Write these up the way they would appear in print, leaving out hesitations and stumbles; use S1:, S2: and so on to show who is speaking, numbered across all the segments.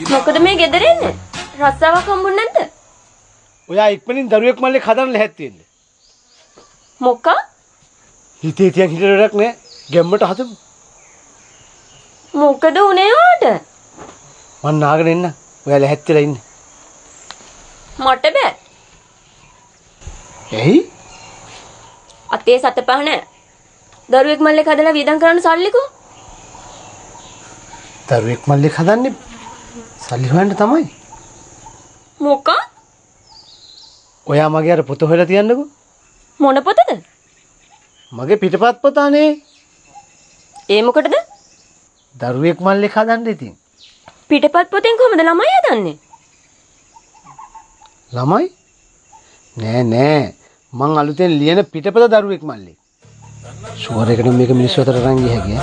S1: මොකද මේ ගෙදර ඉන්නේ? රස්සාවක් හම්බුනේ නැද්ද?
S2: ඔයා ඉක්මනින් දරුවෙක් මල්ලේ හදන්න ලැහැත් වෙන්න.
S1: මොකක්?
S2: හිතේ තියන් හිතේරක් නෑ. ගැම්මට හදමු.
S1: මොකද උනේ ඔයාට?
S2: මං නාගෙන එන්න. ඔයා ලැහැත් වෙලා ඉන්න.
S1: මට බෑ.
S2: එයි?
S1: අතේ සතපහ නෑ. දරුවෙක් මල්ලේ හදලා වියදම් කරන්න සල්ලිකෝ.
S2: දරුවෙක් මල්ලේ හදන්නේ සල්ලි හොයන්න තමයි.
S1: මොකක්?
S2: ඔයා මගේ අර පොත හොයලා තියන්නකෝ.
S1: මොන පොතද?
S2: මගේ පිටපත් පොතානේ.
S1: ඒ මොකටද?
S2: දරුවෙක් මල්ලේ හදන්න ඉතින්.
S1: පිටපත් පොතෙන් කොහමද ළමයි හදන්නේ?
S2: ළමයි? නෑ. මං අලුතෙන් ලියන පිටපත දරුවෙක් මල්ලේ. ෂුවර් එකට මේක මිනිස්සු අතර රන් ගිය හැකියි.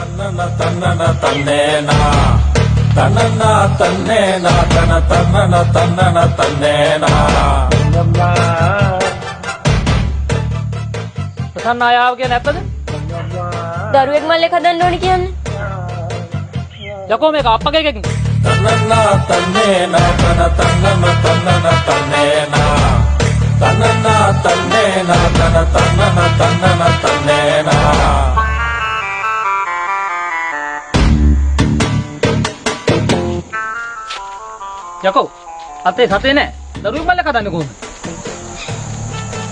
S3: ප්‍රසන්න ආයාව කියන්නේ නැත්තද?
S1: දරුවෙක් මල්ලේ හදන්න ඕනි කියන්නේ.
S3: යකෝ මේක අප්පගේ එකකින්. යකෝ අතේ සතේ නෑ. දරුවෙක් මල්ලේ හදන්නේ කොහොමද?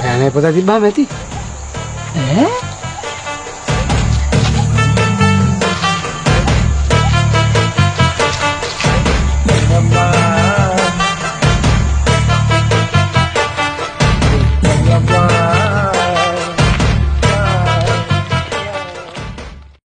S2: ඈනේ පොත තිබ්බාම ඇති.
S3: ඈ